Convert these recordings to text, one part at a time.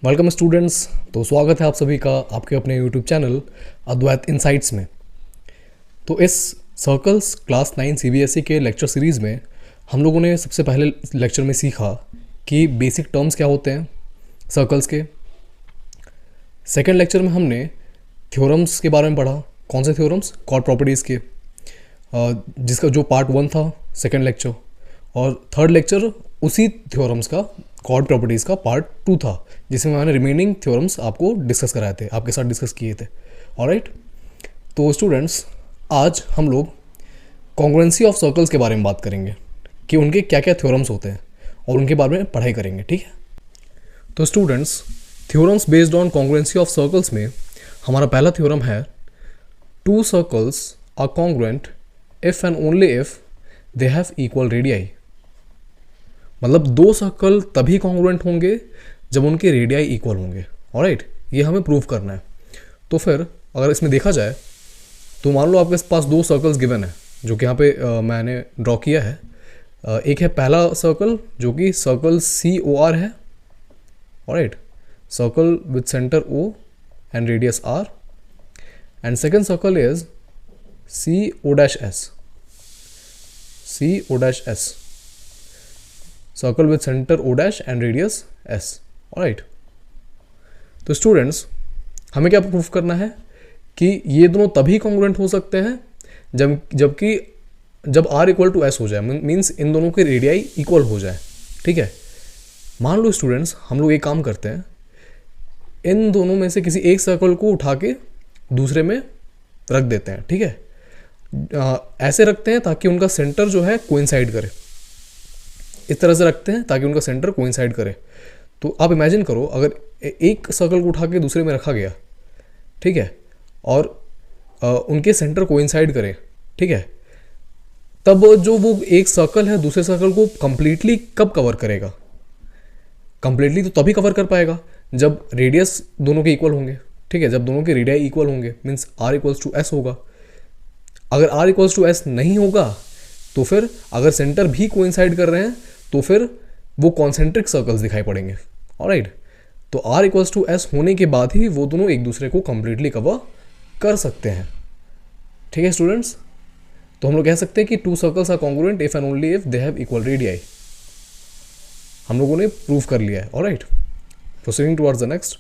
Welcome students. तो स्वागत है आप सभी का आपके अपने यूट्यूब चैनल अद्वैत इनसाइट्स में। तो इस सर्कल्स क्लास 9 सीबीएसई के लेक्चर सीरीज़ में हम लोगों ने सबसे पहले लेक्चर में सीखा कि बेसिक टर्म्स क्या होते हैं सर्कल्स के। सेकेंड लेक्चर में हमने थ्योरम्स के बारे में पढ़ा। कौन से थ्योरम्स? कॉर्ड प्रॉपर्टीज़ के, जिसका जो पार्ट 1 था सेकेंड लेक्चर, और थर्ड लेक्चर उसी थ्योरम्स का कॉर्ड प्रॉपर्टीज़ का पार्ट 2 था, जिसमें मैंने रिमेनिंग थ्योरम्स आपको डिस्कस कराए थे, आपके साथ डिस्कस किए थे। ऑलराइट, तो स्टूडेंट्स आज हम लोग कॉन्ग्रुएंसी ऑफ सर्कल्स के बारे में बात करेंगे कि उनके क्या क्या थ्योरम्स होते हैं और उनके बारे में पढ़ाई करेंगे। ठीक है, तो students theorems based on congruency of circles में हमारा पहला थ्योरम है two circles are congruent if and only if they have equal radii. मतलब दो सर्कल तभी कॉन्ग्रुएंट होंगे जब उनके रेडियाई इक्वल होंगे। ऑलराइट, ये हमें प्रूव करना है। तो फिर अगर इसमें देखा जाए तो मान लो आपके पास दो सर्कल्स गिवन है, जो कि यहाँ पे मैंने ड्रॉ किया है। एक है पहला सर्कल जो कि सर्कल COR है। Alright, circle with centre O and radius R, and second circle is CO'S, circle with centre O' and radius S। Alright, तो स्टूडेंट्स हमें क्या प्रूफ करना है कि ये दोनों तभी कॉन्ग्रुएंट हो सकते हैं जब R इक्वल टू S हो जाए, मीन्स इन दोनों के रेडियाई इक्वल हो जाए। ठीक है, मान लो स्टूडेंट्स हम लोग एक काम करते हैं, इन दोनों में से किसी एक सर्कल को उठा के दूसरे में रख देते हैं। ठीक है, ऐसे रखते हैं ताकि उनका सेंटर जो है कोइंसाइड करे। इस तरह से रखते हैं ताकि उनका सेंटर कोइंसाइड करे। तो आप इमेजिन करो, अगर एक सर्कल को उठा के दूसरे में रखा गया, ठीक है, और उनके सेंटर कोइंसाइड करे, ठीक है, तब जो वो एक सर्कल है दूसरे सर्कल को कंप्लीटली कब कवर करेगा? कंप्लीटली तो तभी कवर कर पाएगा जब रेडियस दोनों के इक्वल होंगे। ठीक है, जब दोनों के रेडियाई इक्वल होंगे, means R equals to S होगा। अगर R इक्वल्स टू S नहीं होगा तो फिर अगर सेंटर भी कोइंसाइड कर रहे हैं तो फिर वो कॉन्सेंट्रिक सर्कल्स दिखाई पड़ेंगे। ऑलराइट, तो R इक्वल्स टू S होने के बाद ही वो दोनों एक दूसरे को कंप्लीटली कवर कर सकते हैं। ठीक है स्टूडेंट्स, तो हम लोग कह सकते हैं कि two circles are congruent if and only if they have equal radii. हम लोगों ने प्रूव कर लिया है। Alright, proceeding towards the next.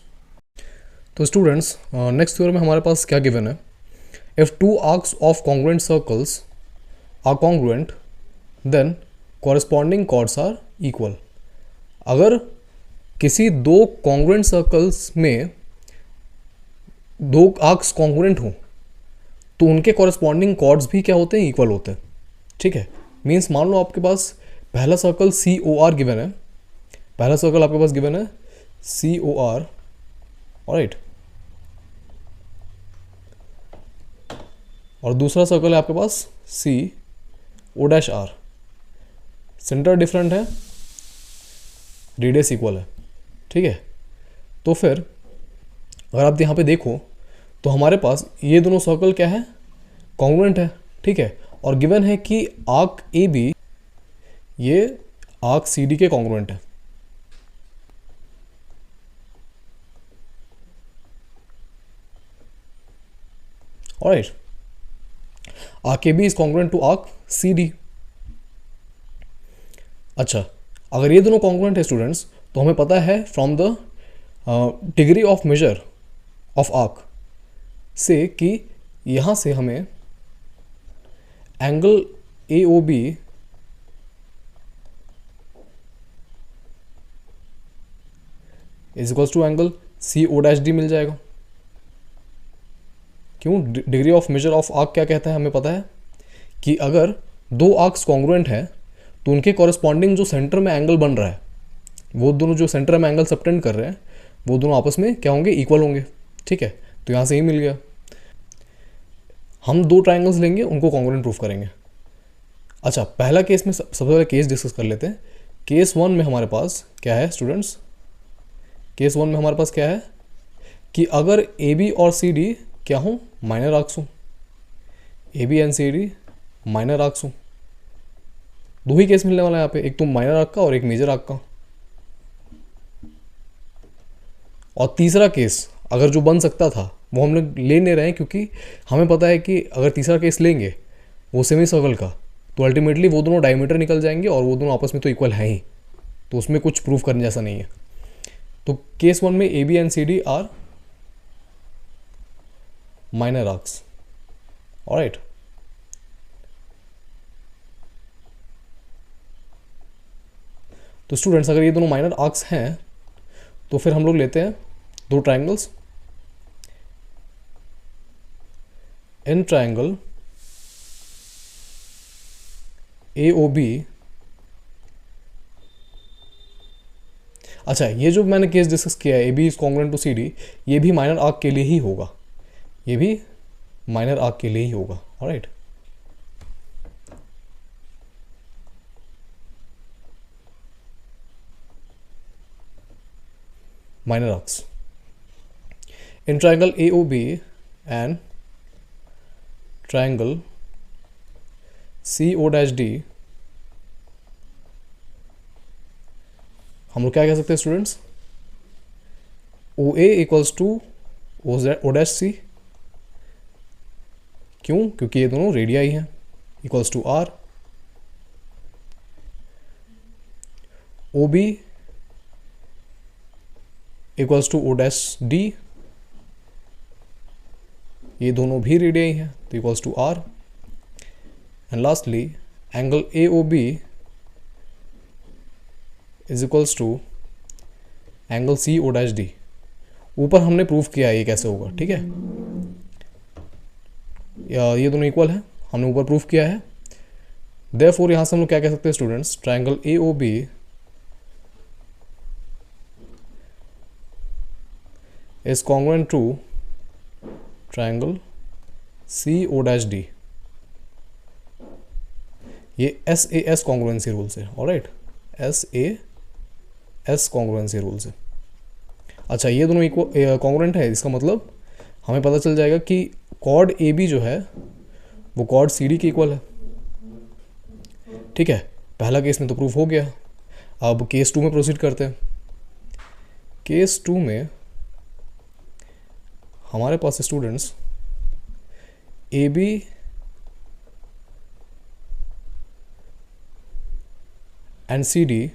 तो स्टूडेंट्स नेक्स्ट थ्योरम में हमारे पास क्या गिवन है? If two arcs of congruent circles are congruent then corresponding chords are equal. अगर किसी दो कॉन्ग्रुएंट सर्कल्स में दो आर्क्स कॉन्ग्रुएंट हों तो उनके कॉरेस्पॉन्डिंग कॉर्ड्स भी क्या होते हैं? इक्वल होते हैं। ठीक है, मीन्स मान लो आपके पास पहला सर्कल COR गिवन है, पहला सर्कल आपके पास गिवन है COR। ऑलराइट, और दूसरा सर्कल है आपके पास CO'R। सेंटर डिफरेंट है, रेडियस इक्वल है। ठीक है, तो फिर अगर आप यहाँ पे देखो तो हमारे पास ये दोनों सर्कल क्या है? कॉन्ग्रुएंट है। ठीक है, और गिवन है कि आर्क AB ये आर्क CD के कॉन्ग्रुएंट है। Alright, arc AB is congruent to arc CD। अच्छा, अगर ये दोनों कॉन्ग्रुएंट है स्टूडेंट्स तो हमें पता है from the degree of measure of arc से कि यहाँ से हमें angle AOB is equals to angle CO'D मिल जाएगा। क्यों? Degree of measure of arc क्या कहता है? हमें पता है कि अगर दो आर्क्स कॉन्ग्रुएंट हैं तो उनके कॉरेस्पॉन्डिंग जो सेंटर में एंगल बन रहा है, वो दोनों जो सेंटर में एंगल सबटेंड कर रहे हैं वो दोनों आपस में क्या होंगे? इक्वल होंगे। ठीक है, तो यहाँ से ही मिल गया। हम दो ट्राइंगल्स लेंगे, उनको कॉन्ग्रुएंट प्रूफ करेंगे। अच्छा, पहला केस में सबसे पहले केस डिस्कस कर लेते हैं। केस 1 में हमारे पास क्या है स्टूडेंट्स? केस 1 में हमारे पास क्या है कि अगर AB और CD क्या हो? माइनर आर्क्स हो। AB and CD minor arcs हो। दो ही केस मिलने वाला है यहाँ पे, एक तो माइनर आर्क का और एक मेजर आर्क का। और तीसरा केस अगर जो बन सकता था वो हम लोग ले नहीं रहे हैं, क्योंकि हमें पता है कि अगर तीसरा केस लेंगे वो सेमी सर्कल का, तो अल्टीमेटली वो दोनों डायमीटर निकल जाएंगे और वो दोनों आपस में तो इक्वल हैं ही, तो उसमें कुछ प्रूफ करने जैसा नहीं है। तो केस 1 में A B and C D are minor arcs. Alright, तो स्टूडेंट्स अगर ये दोनों माइनर आर्क्स हैं तो फिर हम लोग लेते हैं दो ट्राइंगल्स। इन ट्राइंगल AOB, अच्छा ये जो मैंने केस डिस्कस किया है AB is congruent to CD, ये भी माइनर आर्क के लिए ही होगा, ये भी माइनर आर्क के लिए ही होगा। Alright, minor arcs in triangle AOB and triangle CO'D, हम लोग क्या कह सकते हैं students, OA equals to OC। क्यों? क्योंकि ये दोनों रेडियाई हैं, equals to R। OB equals to OD, ये दोनों भी रेडियाई हैं तो equals to R। And lastly angle AOB is equals to angle CO'D। ऊपर हमने प्रूफ किया है ये कैसे होगा, ठीक है, ये दोनों इक्वल है, हमने ऊपर प्रूफ किया है। देयरफॉर यहाँ से हम लोग क्या कह सकते हैं students, triangle AOB is congruent to triangle CO'D। ये SAS कॉन्ग्रुएंसी रूल से, ऑलराइट, SAS कॉन्ग्रुएंसी रूल से। अच्छा ये दोनों इक्वल कॉन्ग्रुएंट है, इसका मतलब हमें पता चल जाएगा कि कॉर्ड AB जो है वो कॉर्ड CD के इक्वल है। ठीक है, पहला केस में तो प्रूफ हो गया। अब केस 2 में प्रोसीड करते हैं। केस 2 में हमारे पास स्टूडेंट्स AB एंड CD,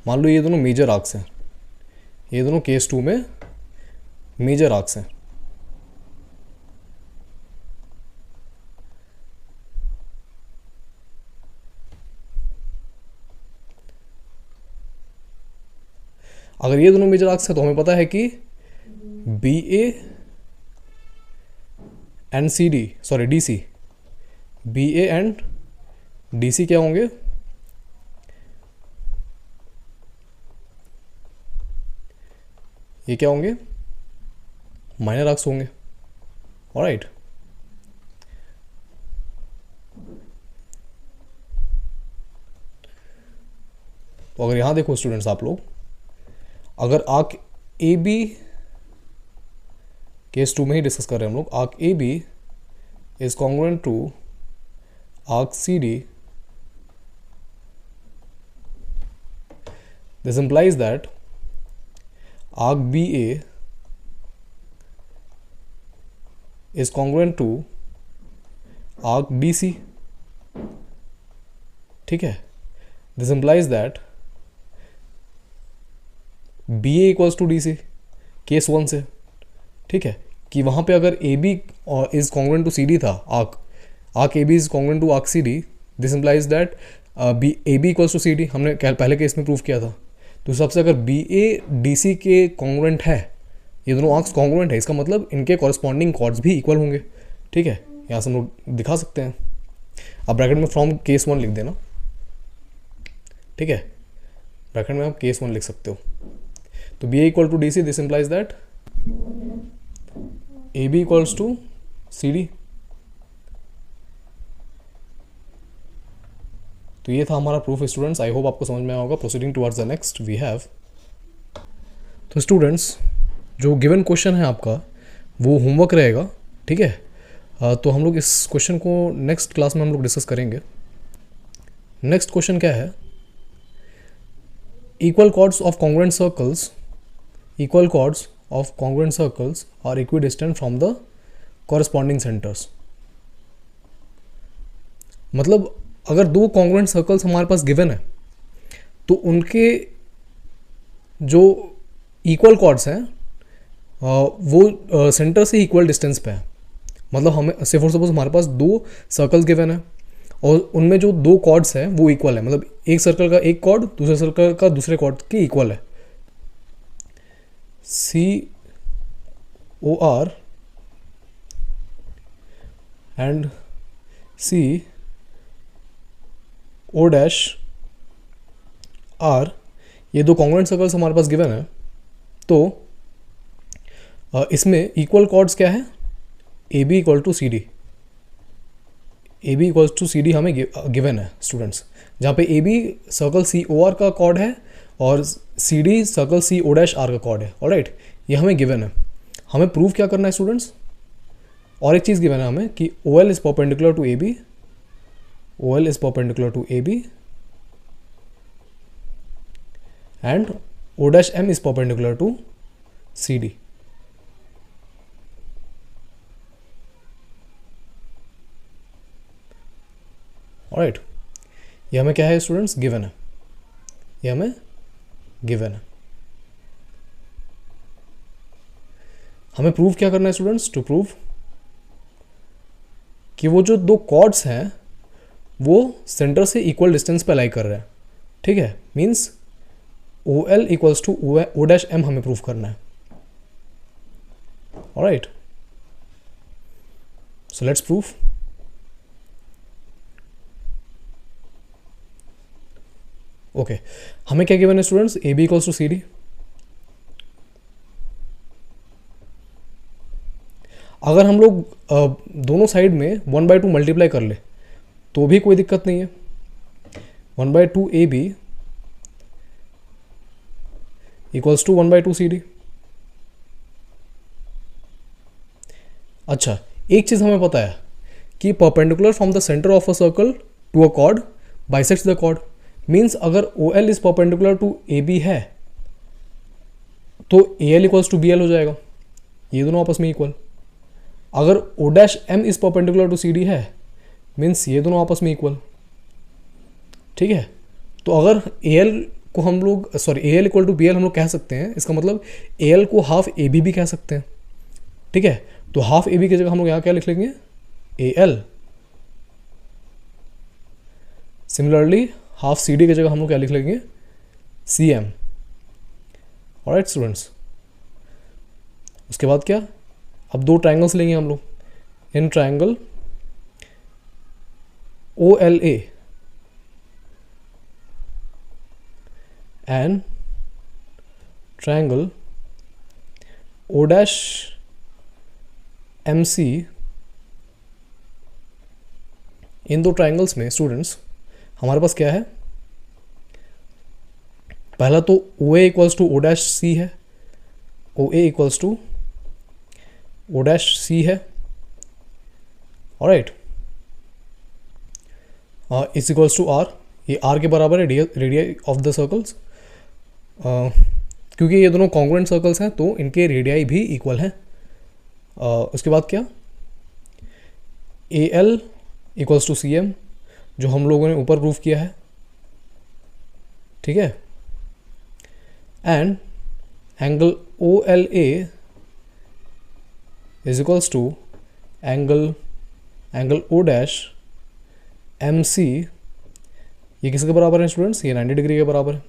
मान लो ये दोनों मेजर आर्क्स हैं, ये दोनों केस 2 में मेजर आर्क्स हैं। अगर ये दोनों मेजर आर्क्स हैं तो हमें पता है कि BA and CD, sorry DC, BA and DC क्या होंगे, ये क्या होंगे, माइनर आर्क्स होंगे। ऑलराइट, तो अगर यहां देखो स्टूडेंट्स आप लोग, अगर आर्क AB, केस 2 में ही डिस्कस कर रहे हैं हम लोग, arc AB is congruent to arc CD, this implies that arc BA is congruent to arc BC। ठीक है, this implies that BA equals to DC, case 1 से। ठीक है, कि वहाँ पे अगर AB is congruent to CD था, arc AB is congruent to arc CD, this implies that AB equals to CD, हमने पहले केस में प्रूव किया था। तो सबसे अगर BA DC के कॉन्ग्रुएंट है, ये दोनों आर्क्स कॉन्ग्रुएंट है, इसका मतलब इनके कॉरस्पॉन्डिंग कॉर्ड्स भी इक्वल होंगे। ठीक है, यहाँ से हम लोग दिखा सकते हैं। अब ब्रैकेट में फ्रॉम केस 1 लिख देना। ठीक है, ब्रैकेट में आप केस 1 लिख सकते हो। तो BA equal to DC, this implies that AB equals to CD। तो ये था हमारा प्रूफ स्टूडेंट्स। आई होप आपको समझ में आया होगा। Proceeding towards the next we have, तो स्टूडेंट्स जो गिवन क्वेश्चन है आपका वो होमवर्क रहेगा। ठीक है, तो हम लोग इस क्वेश्चन को नेक्स्ट क्लास में हम लोग डिस्कस करेंगे। नेक्स्ट क्वेश्चन क्या है, equal chords of congruent circles, equal chords of congruent circles are equidistant from the corresponding centers. मतलब अगर दो congruent circles हमारे पास given है तो उनके जो इक्वल कॉर्ड्स हैं वो सेंटर से इक्वल डिस्टेंस पे है. मतलब हमें से फॉर सपोज हमारे पास दो सर्कल्स गिवन है और उनमें जो दो कॉर्ड्स हैं वो इक्वल है. मतलब एक सर्कल का एक कॉर्ड दूसरे सर्कल का दूसरे कॉर्ड के इक्वल है. C O R and C O dash R, ये दो कॉन्ग्रुएंट सर्कल्स हमारे पास गिवन है. तो इसमें इक्वल कॉर्ड्स क्या है? A B equal to C D. A B equals to C D हमें गिवन है स्टूडेंट्स, जहाँ पे A B circle C O R का कॉर्ड है और C D circle C O dash R का कॉर्ड है. ऑलराइट, ये हमें गिवन है. हमें प्रूव क्या करना है स्टूडेंट्स? और एक चीज़ गिवन है हमें कि O L is perpendicular to A B, O L is perpendicular to A B and O dash M is perpendicular to CD. Alright, ये हमें क्या है स्टूडेंट्स? गिवन है. ये हमें गिवन है. हमें प्रूव क्या करना है स्टूडेंट्स? टू प्रूव कि वो जो दो कॉर्ड्स हैं वो सेंटर से इक्वल डिस्टेंस पे अलाई कर रहे हैं. ठीक है, means O L equals to O dash M हमें प्रूव करना है. Alright, so let's proof. Okay, हमें क्या गिवन है students? A B equals to C D. अगर हम लोग दोनों साइड में 1/2 मल्टीप्लाई कर ले तो भी कोई दिक्कत नहीं है. 1/2 A B equals to 1/2 C D. अच्छा, एक चीज़ हमें पता है कि perpendicular from the centre of a circle to a chord bisects the chord. Means अगर O L is perpendicular to A B है तो A L equals to B L हो जाएगा. ये दोनों आपस में इक्वल. अगर O dash M is perpendicular to C D है मीन्स ये दोनों आपस में इक्वल. ठीक है, तो अगर ए एल को हम लोग A L equal to B L हम लोग कह सकते हैं, इसका मतलब ए एल को हाफ ए बी भी कह सकते हैं. ठीक है, तो हाफ ए बी की जगह हम लोग यहाँ क्या लिख लेंगे? A L. Similarly half C D की जगह हम लोग क्या लिख लेंगे? C M. ऑलराइट स्टूडेंट्स, उसके बाद क्या? अब दो ट्राइंगल्स लेंगे हम लोग. In triangle O L A and triangle O dash MC, इन दो ट्राइंगल्स में स्टूडेंट्स हमारे पास क्या है? पहला तो O A equals to O dash C है, O A equals to O dash C है. Alright, is equals to R. ये आर के बराबर है रेडियाई ऑफ द सर्कल्स. क्योंकि ये दोनों कॉन्ग्रुएंट सर्कल्स हैं तो इनके रेडियाई भी इक्वल हैं. उसके बाद क्या? A L equals to C M, जो हम लोगों ने ऊपर प्रूफ किया है. ठीक है, and angle O L A is equals to angle O dash M C. ये किसके बराबर है स्टूडेंट्स? ये 90 डिग्री के बराबर है.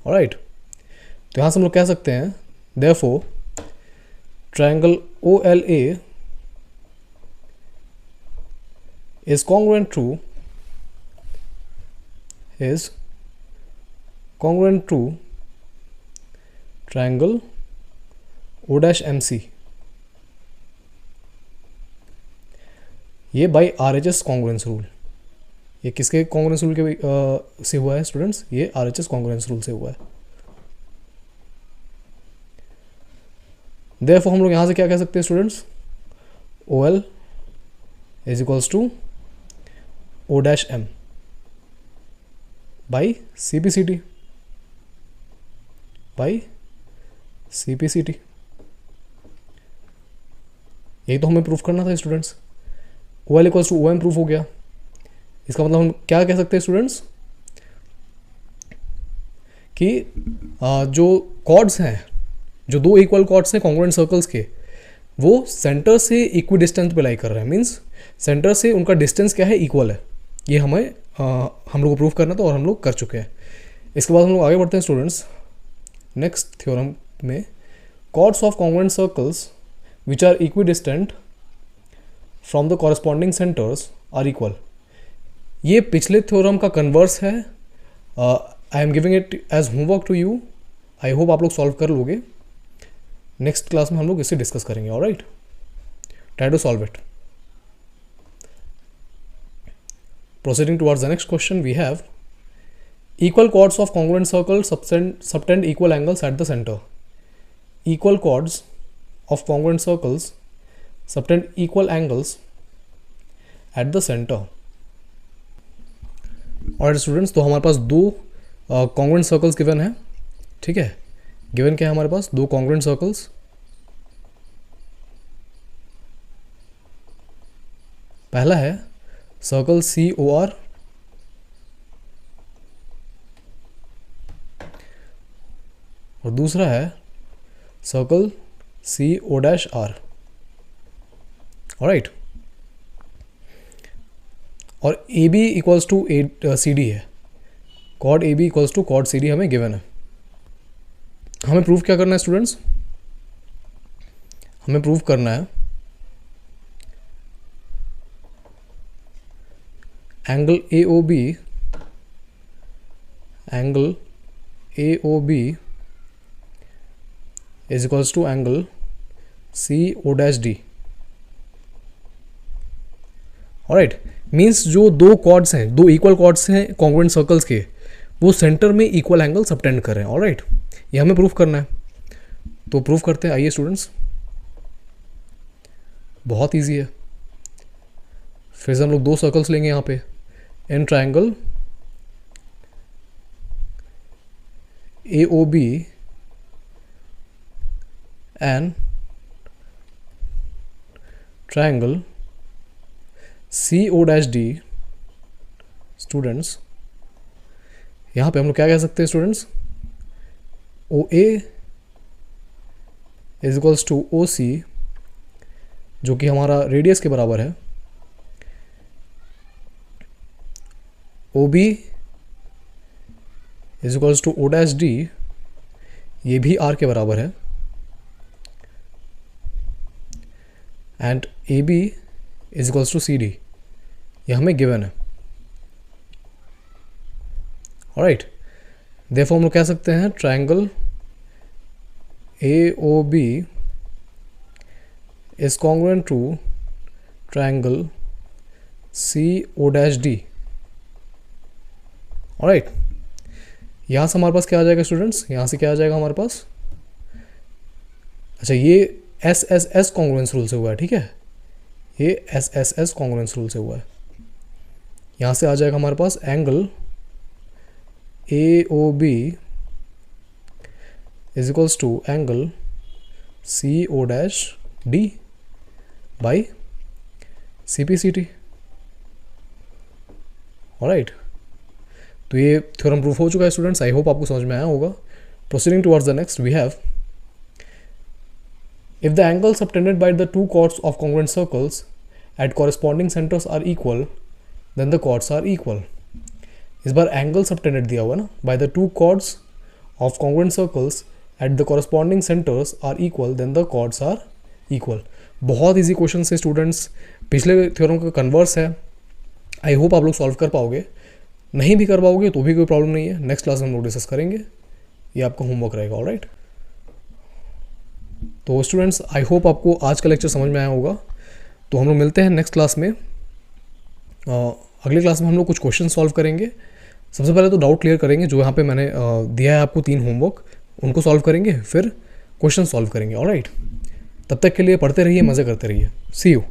ऑलराइट, तो यहाँ से हम लोग कह सकते हैं therefore triangle O L A is congruent to triangle O dash M C. ये by R H S congruence rule. ये किसके कॉन्ग्रुएंस रूल के से हुआ है स्टूडेंट्स? ये are H S congruence rule से हुआ है. देयरफॉर हम लोग यहाँ से क्या कह सकते हैं students? O L is equals to O dash M. By CPCT, by CPCT। यही तो हमें प्रूफ करना था students. OL equals to OM proof हो गया। इसका मतलब हम क्या कह सकते हैं स्टूडेंट्स कि जो कॉर्ड्स हैं, जो दो इक्वल कॉर्ड्स हैं कॉन्ग्रुएंट सर्कल्स के, वो सेंटर से इक्वी डिस्टेंस पे लाई कर रहे हैं। मीन्स सेंटर से उनका डिस्टेंस क्या है, इक्वल है। ये हमें हम लोग को प्रूफ करना था और हम लोग कर चुके हैं। इसके बाद हम लोग आगे बढ़ते हैं स्टूडेंट्स नेक्स्ट थ्योरम में। Chords of congruent circles which are equidistant from the corresponding centres are equal. ये पिछले थ्योरम का कन्वर्स है। I am giving it as homework to you. I hope आप लोग सॉल्व कर लोगे। नेक्स्ट क्लास में हम लोग इसे डिस्कस करेंगे। Alright, try to solve it. Proceeding towards the next question, we have equal chords of congruent circles subtend equal angles at the center. Equal chords of congruent circles subtend equal angles at the center. Alright students, तो हमारे पास दो congruent circles given है। ठीक है, given क्या है हमारे पास, दो congruent circles। पहला है सर्कल COR और दूसरा है सर्कल CO'R। ऑलराइट, और AB इक्वल्स टू CD है। Chord AB equals to chord CD हमें गिवन है। हमें प्रूफ क्या करना है स्टूडेंट्स, हमें प्रूफ करना है angle AOB is equals to angle CO'D। Alright, means जो दो कॉर्ड्स हैं, दो इक्वल कॉर्ड्स हैं कॉन्ग्रुएंट सर्कल्स के, वो सेंटर में इक्वल एंगल सबटेंड कर रहे हैं। ऑलराइट, ये हमें प्रूफ करना है। तो प्रूफ करते हैं। आइए स्टूडेंट्स, बहुत इजी है। फिर से हम लोग दो सर्कल्स लेंगे यहाँ पे। In triangle AOB and triangle CO'D students, यहाँ पे हम लोग क्या कह सकते हैं students, OA is equals to OC, जो कि हमारा रेडियस के बराबर है। OB is equals to O'D, ये भी R के बराबर है। And AB is equals to CD, ये हमें गिवन है। ऑलराइट, देयरफॉर हम लोग कह सकते हैं triangle AOB is congruent to triangle CO'D। Alright, यहाँ से हमारे पास क्या आ जाएगा स्टूडेंट्स, यहाँ से क्या आ जाएगा हमारे पास, अच्छा ये SSS कॉन्ग्रुएंस रूल से हुआ है। ठीक है, ये SSS कॉन्ग्रुएंस रूल से हुआ है। यहाँ से आ जाएगा हमारे पास angle AOB is equals to angle CO'D by CPCT। Alright, तो ये थ्योरम प्रूफ हो चुका है स्टूडेंट्स। आई होप आपको समझ में आया होगा। Proceeding towards the next, we have if the angle subtended by the two chords of congruent circles at corresponding centres are equal then the chords are equal. इस बार एंगल सबटेंडेड दिया हुआ ना, by the two chords of congruent circles at the corresponding centres are equal then the chords are equal. बहुत easy question है students, पिछले theorem का converse है। आई होप आप लोग सॉल्व कर पाओगे। नहीं भी कर पाओगे तो भी कोई प्रॉब्लम नहीं है, नेक्स्ट क्लास में हम लोग डिस्कस करेंगे। ये आपका होमवर्क रहेगा। ऑलराइट, तो स्टूडेंट्स आई होप आपको आज का लेक्चर समझ में आया होगा। तो हम लोग मिलते हैं नेक्स्ट क्लास में। अगले क्लास में हम लोग कुछ क्वेश्चन सॉल्व करेंगे। सबसे पहले तो डाउट क्लियर करेंगे, जो यहाँ पे मैंने दिया है आपको 3 होमवर्क, उनको सॉल्व करेंगे, फिर क्वेश्चन सॉल्व करेंगे। ऑलराइट, तब तक के लिए पढ़ते रहिए, मज़े करते रहिए। सी यू।